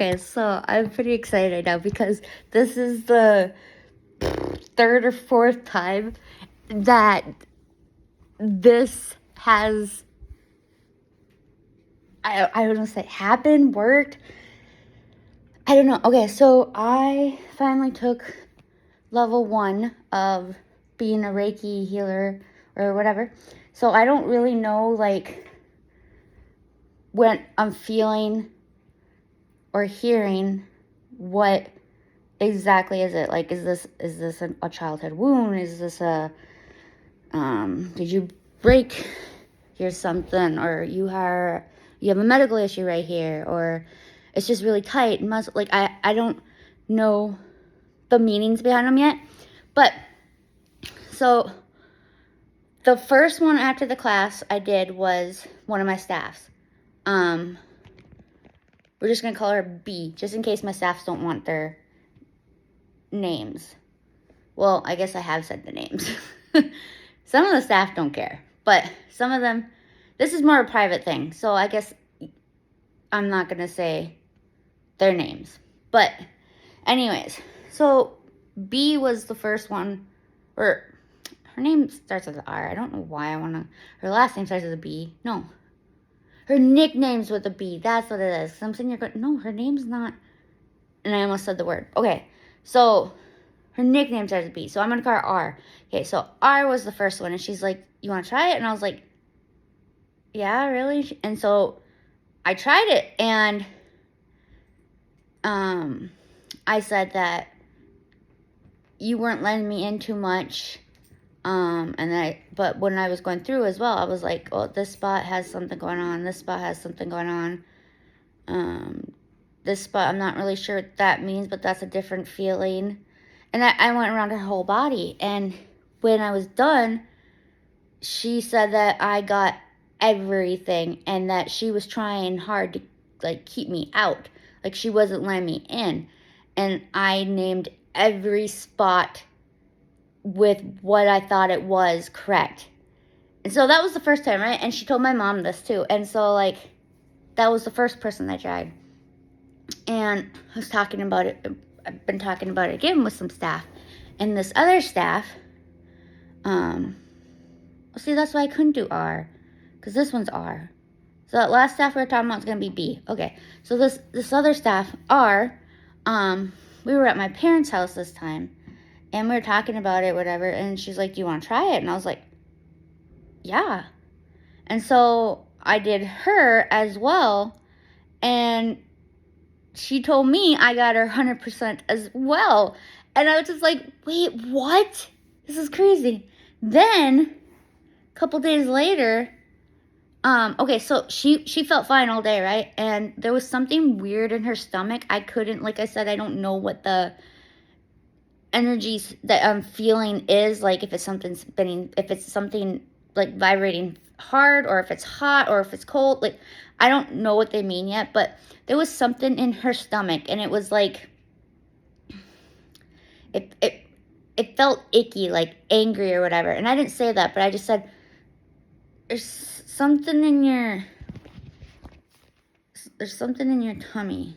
Okay, so I'm pretty excited now because this is the third or fourth time that this has, I don't know, say happened, worked. I don't know. Okay, so I finally took level 1 of being a Reiki healer or whatever. So I don't really know, like, when I'm feeling or hearing what exactly is it. Like, is this a childhood wound? Is this a did you break here's something, or you have a medical issue right here, or it's just really tight and muscle. Like, I don't know the meanings behind them yet. But so the first one after the class I did was one of my staffs. We're just gonna call her B, just in case my staffs don't want their names. Well, I guess I have said the names. Some of the staff don't care, but some of them, this is more a private thing, so I guess I'm not gonna say their names. But anyways, so B was the first one, or her name starts with an R. I don't know why her last name starts with a B. No. Her nickname's with a B. That's what it is. I'm sitting here going, no, her name's not. And I almost said the word. Okay, so her nickname starts with B, so I'm going to call her R. Okay, so R was the first one, and she's like, you want to try it? And I was like, yeah, really? And so I tried it, and I said that you weren't letting me in too much. But when I was going through as well, I was like, oh, this spot has something going on. This spot has something going on. This spot, I'm not really sure what that means, but that's a different feeling. And I went around her whole body. And when I was done, she said that I got everything and that she was trying hard to, like, keep me out. Like, she wasn't letting me in. And I named every spot with what I thought it was correct. And so that was the first time, right? And she told my mom this too. And so, like, that was the first person that tried. And I was talking about it. I've been talking about it again with some staff. And this other staff, see, that's why I couldn't do R. Because this one's R. So that last staff we were talking about is going to be B. Okay. So this other staff, R, we were at my parents' house this time. And we were talking about it, whatever. And she's like, do you want to try it? And I was like, yeah. And so I did her as well. And she told me I got her 100% as well. And I was just like, wait, what? This is crazy. Then, a couple days later, okay, so she felt fine all day, right? And there was something weird in her stomach. I couldn't, like I said, I don't know what the energies that I'm feeling is, like if it's something spinning, if it's something like vibrating hard, or if it's hot, or if it's cold. Like, I don't know what they mean yet, but there was something in her stomach, and it was like it felt icky, like angry or whatever. And I didn't say that, but I just said, there's something in your tummy.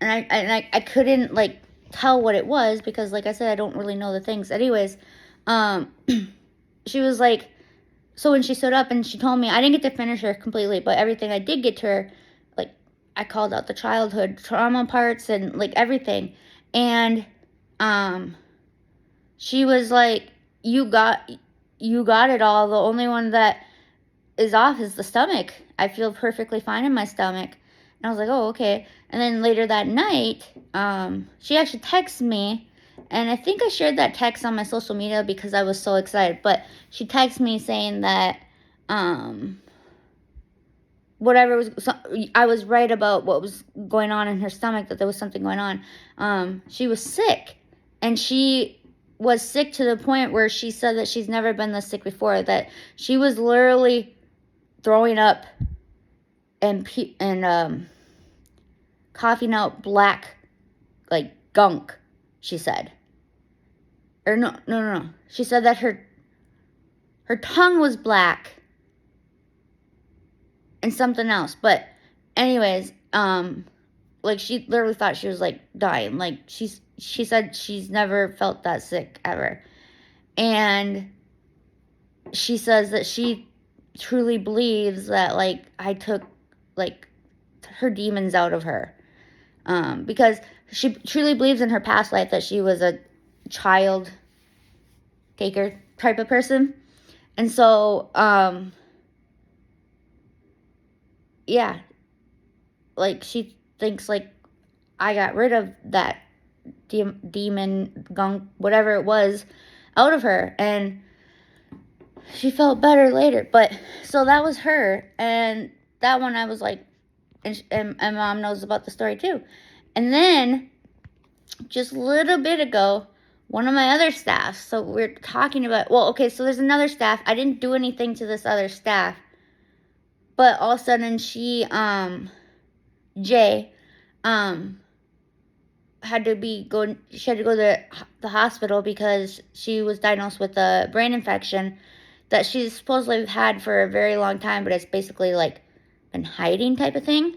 And I couldn't, like, tell what it was, because, like I said, I don't really know the things. Anyways, she was like, so when she stood up and she told me, I didn't get to finish her completely, but everything I did get to her, like, I called out the childhood trauma parts and, like, everything. And she was like, you got it all. The only one that is off is the stomach. I feel perfectly fine in my stomach. And I was like, oh, okay. And then later that night, she actually texted me, and I think I shared that text on my social media because I was so excited. But she texted me saying that whatever was, I was right about what was going on in her stomach, that there was something going on. She was sick, and she was sick to the point where she said that she's never been this sick before, that she was literally throwing up and coughing out black, like, gunk, she said. Or no. She said that her tongue was black and something else. But anyways, like, she literally thought she was, like, dying. Like, she said she's never felt that sick ever. And she says that she truly believes that, like, I took, like, her demons out of her. Because she truly believes in her past life that she was a child taker type of person. And so, yeah, like, she thinks, like, I got rid of that demon, gunk, whatever it was, out of her, and she felt better later. But, so that was her, and that one I was like, and Mom knows about the story too. And then, just a little bit ago, one of my other staff, so we're talking about, well, okay, so there's another staff. I didn't do anything to this other staff, but all of a sudden she, Jay, had to go to the hospital because she was diagnosed with a brain infection that she's supposedly had for a very long time, but it's basically like been hiding type of thing.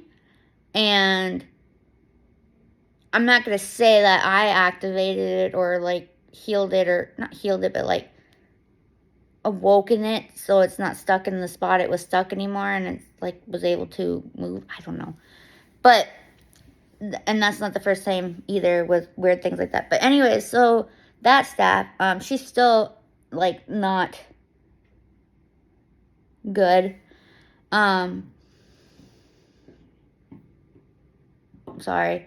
And I'm not going to say that I activated it or like healed it, or not healed it, but like awoken it so it's not stuck in the spot it was stuck anymore, and it's like was able to move. I don't know. But, and that's not the first time either with weird things like that. But anyways, so that staff, she's still like not good. Sorry.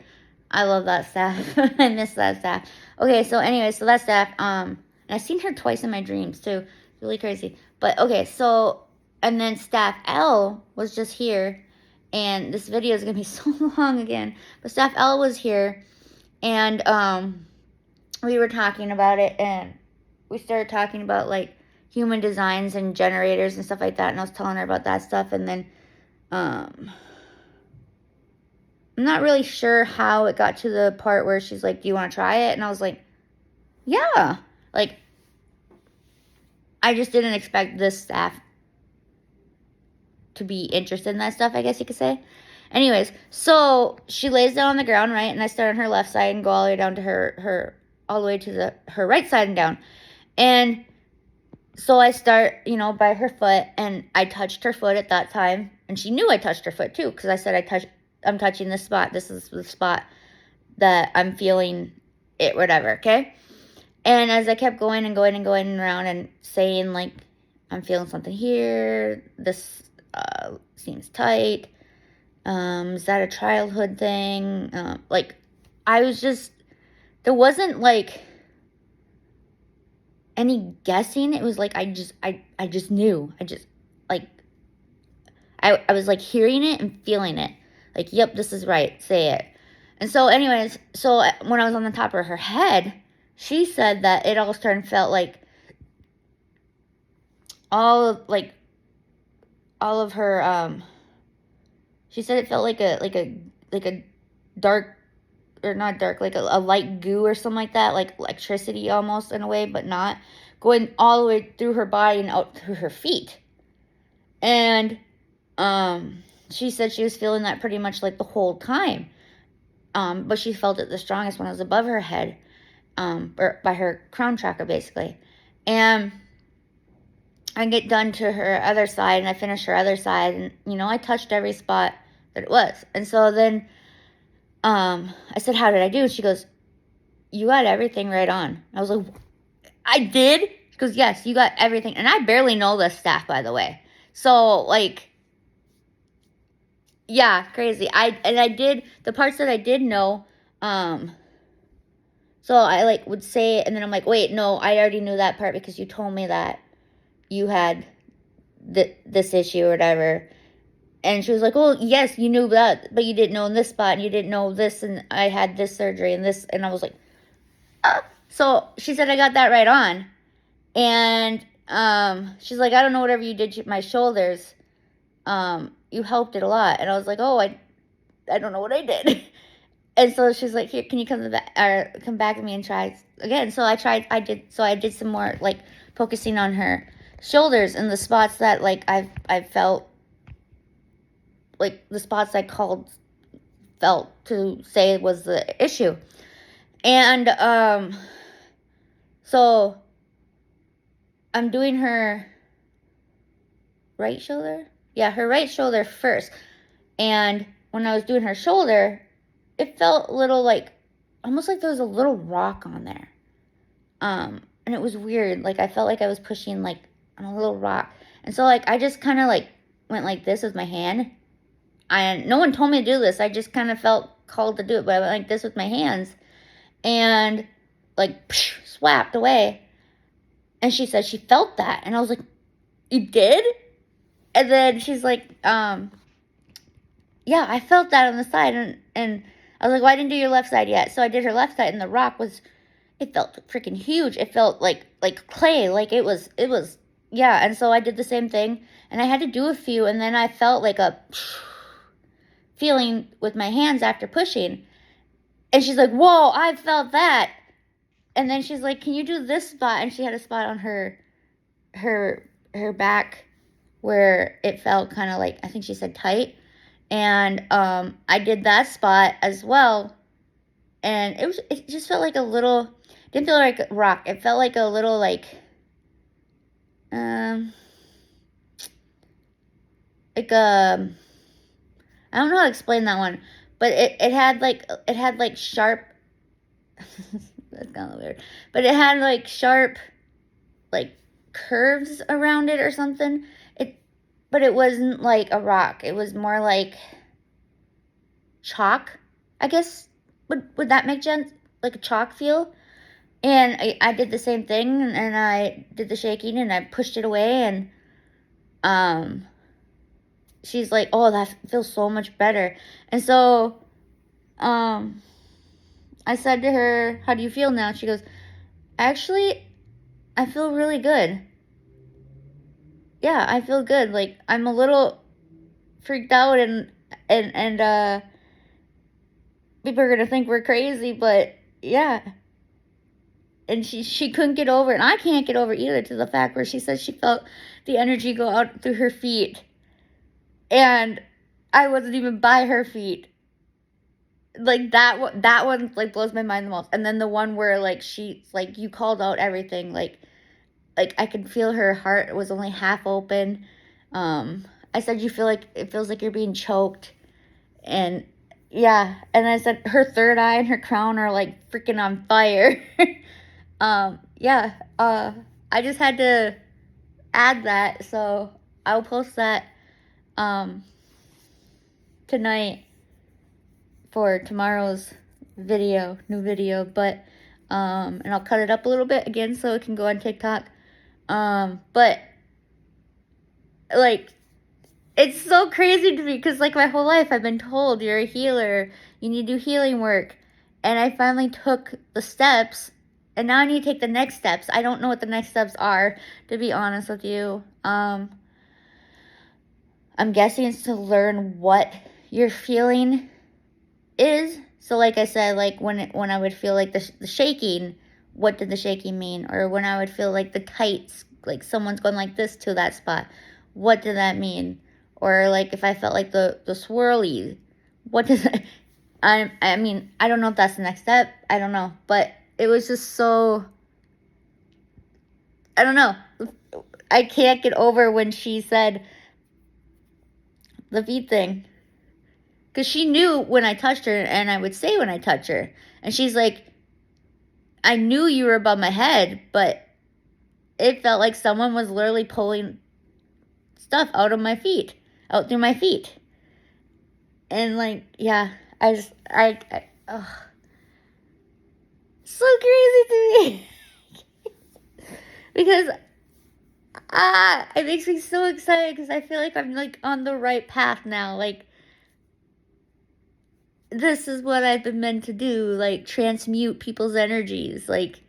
I love that staff. I miss that staff. Okay, so anyway, so that staff, and I've seen her twice in my dreams too. Really crazy. But okay, so, and then staff L was just here, and this video is gonna be so long again. But staff L was here, and we were talking about it, and we started talking about like human designs and generators and stuff like that, and I was telling her about that stuff, and then I'm not really sure how it got to the part where she's like, do you want to try it? And I was like, yeah. Like, I just didn't expect this staff to be interested in that stuff, I guess you could say. Anyways, so she lays down on the ground, right? And I start on her left side and go all the way down to all the way to her right side and down. And so I start, by her foot, and I touched her foot at that time. And she knew I touched her foot too, because I said I'm touching this spot. This is the spot that I'm feeling it, whatever, okay? And as I kept going and going and going around and saying, like, I'm feeling something here, this seems tight, is that a childhood thing? Like, I was just, there wasn't, like, any guessing. It was like, I just knew. I was, like, hearing it and feeling it. Like, yep, this is right. Say it. And so anyways, so when I was on the top of her head, she said that it all started felt like all of her, she said it felt like a dark, or not dark, like a light goo or something like that, like electricity almost in a way, but not, going all the way through her body and out through her feet. And she said she was feeling that pretty much like the whole time. But she felt it the strongest when it was above her head, or by her crown chakra, basically. And I get done to her other side, and I finish her other side, and, I touched every spot that it was. And so then, I said, how did I do? She goes, you got everything right on. I was like, I did? She goes, yes, you got everything. And I barely know this staff, by the way. So, like, yeah, crazy. I did, the parts that I did know, so I, like, would say it, and then I'm like, wait, no, I already knew that part because you told me that you had this issue or whatever. And she was like, well, yes, you knew that, but you didn't know in this spot, and you didn't know this, and I had this surgery and this, and I was like, So she said I got that right on. And she's like, I don't know whatever you did to my shoulders. You helped it a lot. And I was like, oh, I don't know what I did. And so she's like, here, can you come back with me and try again? So I did some more, like, focusing on her shoulders and the spots that, like, I felt, like, the spots I called felt to say was the issue. And so I'm doing her right shoulder. Yeah, her right shoulder first. And when I was doing her shoulder, it felt a little like, almost like there was a little rock on there. And it was weird. Like, I felt like I was pushing, like, on a little rock. And so, like, I just kind of, like, went like this with my hand. And no one told me to do this. I just kind of felt called to do it. But I went like this with my hands. And, like, swapped away. And she said she felt that. And I was like, you did? And then she's like, yeah, I felt that on the side. And I was like, well, I didn't do your left side yet. So I did her left side. And the rock was, it felt freaking huge. It felt like clay. Like it was, yeah. And so I did the same thing. And I had to do a few. And then I felt like a feeling with my hands after pushing. And she's like, whoa, I felt that. And then she's like, can you do this spot? And she had a spot on her back where it felt kind of like, I think she said tight. And I did that spot as well. And it just felt like a little, didn't feel like a rock. It felt like a little like I don't know how to explain that one, but it had like sharp that's kind of weird, but it had like sharp like curves around it or something. But it wasn't like a rock. It was more like chalk, I guess. Would that make sense? Like a chalk feel. And I did the same thing, and I did the shaking, and I pushed it away, and she's like, oh, that feels so much better. And so I said to her, how do you feel now? She goes, actually, I feel really good. Yeah, I feel good. Like, I'm a little freaked out, and people are gonna think we're crazy, but yeah. And she couldn't get over, and I can't get over either, to the fact where she said she felt the energy go out through her feet, and I wasn't even by her feet. Like that one like blows my mind the most. And then the one where like she like you called out everything, like I could feel her heart was only half open. I said you feel like it feels like you're being choked, and yeah. And I said her third eye and her crown are like freaking on fire. Yeah. I just had to add that, so I'll post that tonight for tomorrow's new video, but and I'll cut it up a little bit again so it can go on TikTok. But like, it's so crazy to me because like my whole life I've been told you're a healer, you need to do healing work, and I finally took the steps, and now I need to take the next steps. I don't know what the next steps are, to be honest with you. I'm guessing it's to learn what your feeling is. So like I said, like when I would feel like the shaking, what did the shaking mean? Or when I would feel like the tights, like someone's going like this to that spot, what did that mean? Or like if I felt like the swirly, what does that, I mean, I don't know if that's the next step. I don't know. But it was just so, I don't know. I can't get over when she said the feet thing. Because she knew when I touched her, and I would say when I touch her. And she's like, I knew you were above my head, but it felt like someone was literally pulling stuff out of my feet, out through my feet. And like, yeah, ugh. So crazy to me. Because it makes me so excited because I feel like I'm like on the right path now. Like, this is what I've been meant to do, like transmute people's energies. Like,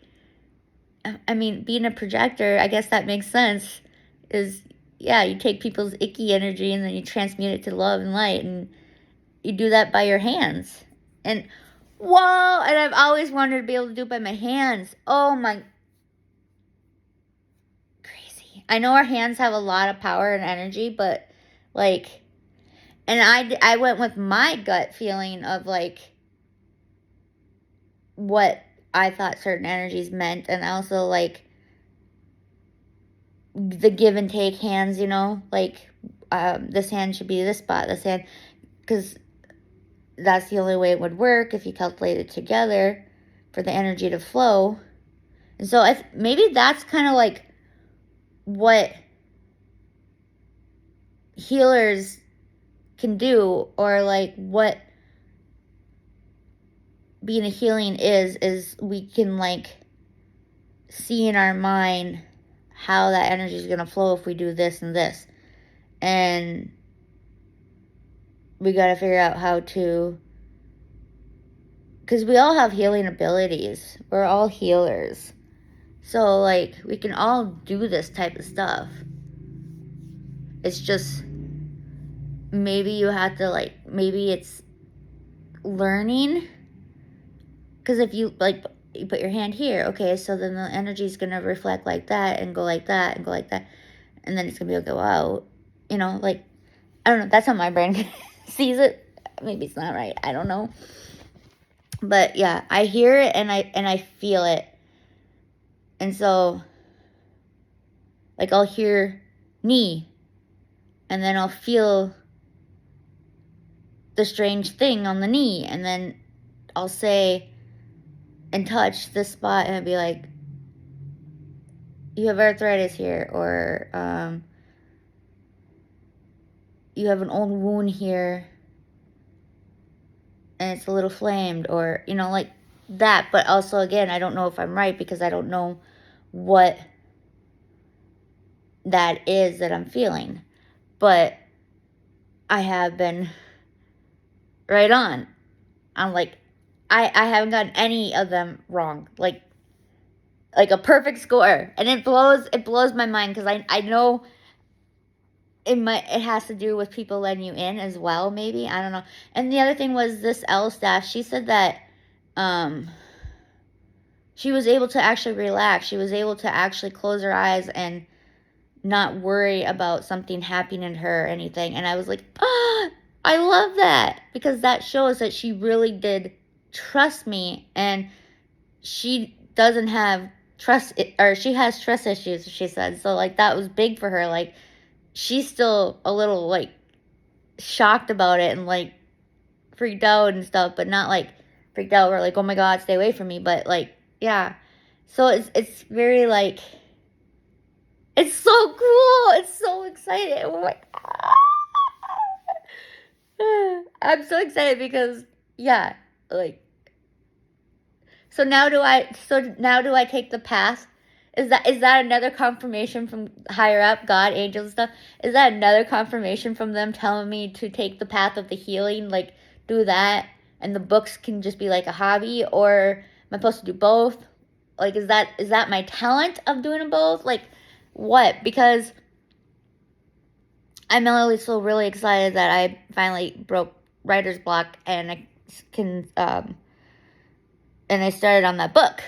I mean, being a projector, I guess that makes sense, is, yeah, you take people's icky energy and then you transmute it to love and light, and you do that by your hands. And, whoa, and I've always wanted to be able to do it by my hands. Oh my, crazy. I know our hands have a lot of power and energy, but, like, And I went with my gut feeling of like what I thought certain energies meant, and also like the give and take hands, you know, like this hand should be this spot, this hand, because that's the only way it would work if you calculate it together for the energy to flow. And so maybe that's kind of like what healers can do, or like what being a healing is we can like see in our mind how that energy is going to flow if we do this and this. And we got to figure out how to, because we all have healing abilities. We're all healers. So like we can all do this type of stuff. It's just maybe you have to like, maybe it's learning. Because if you like, you put your hand here, okay, so then the energy is going to reflect like that and go like that and go like that. And then it's going to be able to go out. You know, like, I don't know. That's how my brain sees it. Maybe it's not right. I don't know. But yeah, I hear it and I feel it. And so, like, I'll hear knee. And then I'll feel the strange thing on the knee. And then I'll say and touch this spot and be like, you have arthritis here, or you have an old wound here and it's a little flamed, or, you know, like that. But also, again, I don't know if I'm right because I don't know what that is that I'm feeling. But I have been right on. I'm like, I haven't gotten any of them wrong. Like a perfect score. And it blows my mind because I know it has to do with people letting you in as well, maybe. I don't know. And the other thing was this L staff, she said that she was able to actually relax. She was able to actually close her eyes and not worry about something happening to her or anything. And I was like, oh, I love that, because that shows that she really did trust me, and she doesn't have she has trust issues, she said. So like that was big for her. Like she's still a little like shocked about it and like freaked out and stuff, but not like freaked out or like, oh my God, stay away from me. But like, yeah. So it's very like, it's so cool. It's so exciting. Oh my God. I'm so excited because, yeah, like, so now do I take the path? Is that another confirmation from higher up, God, angels and stuff? Is that another confirmation from them telling me to take the path of the healing, like do that, and the books can just be like a hobby? Or am I supposed to do both? Like, is that my talent of doing them both? Like, what? Because I'm still really excited that I finally broke writer's block and I can and I started on that book,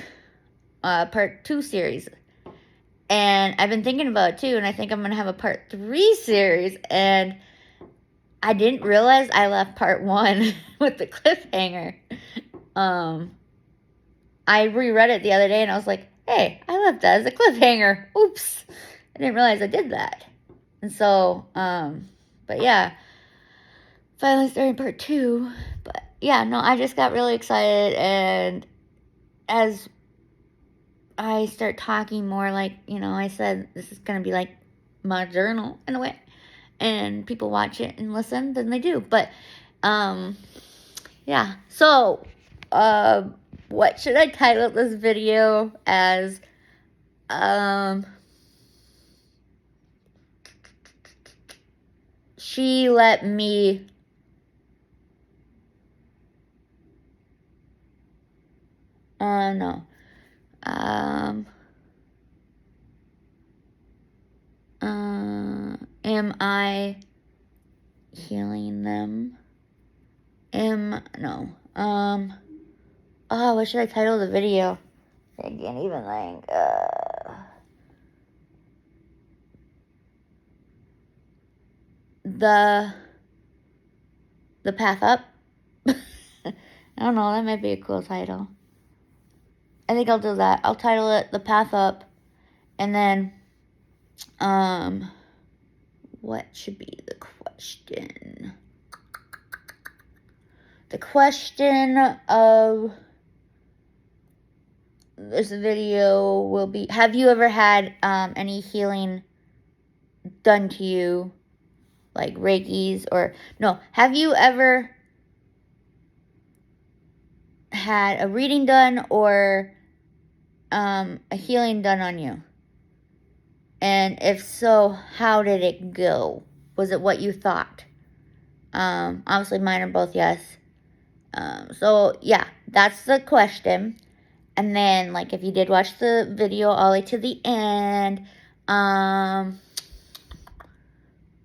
part 2 series. And I've been thinking about it too, and I think I'm going to have a part 3 series. And I didn't realize I left part 1 with the cliffhanger. I reread it the other day and I was like, hey, I left that as a cliffhanger. Oops. I didn't realize I did that. And so, but yeah, finally starting part 2. But yeah, no, I just got really excited. And as I start talking more, like, you know, I said this is going to be like my journal in a way, and people watch it and listen, then they do. But yeah, so what should I title this video as? She let me no. Am I healing them? No. Oh, what should I title the video? I can't even think. The The Path Up. I don't know, that might be a cool title. I think I'll do that. I'll title it The Path Up. And then, what should be the question? The question of this video will be, have you ever had any healing done to you, like Reiki's, or no, have you ever had a reading done or a healing done on you? And if so, how did it go? Was it what you thought? Obviously mine are both yes. So yeah, that's the question. And then, like, if you did watch the video all the way to the end,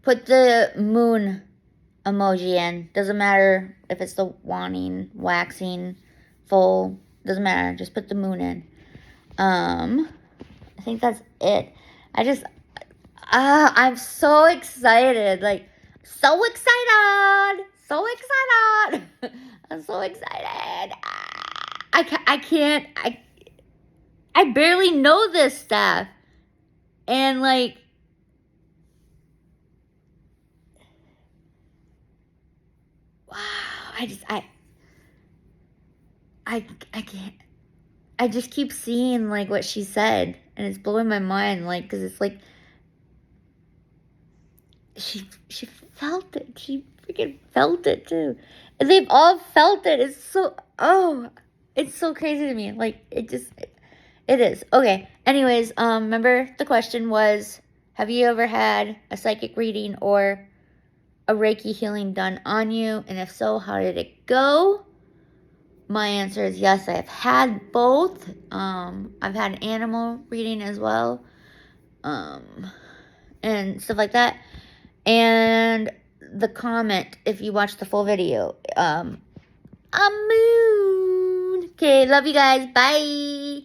put the moon emoji in. Doesn't matter if it's the waning, waxing, full. Doesn't matter. Just put the moon in. I think that's it. I'm so excited. Like, so excited. So excited. I'm so excited. I barely know this stuff. And like, wow, I can't, I just keep seeing like what she said, and it's blowing my mind, like, cause it's like, she felt it, she freaking felt it too. And they've all felt it. It's so, it's so crazy to me. Like, it is. Okay. Anyways, remember the question was, have you ever had a psychic reading or a Reiki healing done on you? And if so, how did it go? My answer is yes, I've had both. I've had an animal reading as well. And stuff like that. And the comment, if you watch the full video, a moon. Okay, love you guys. Bye.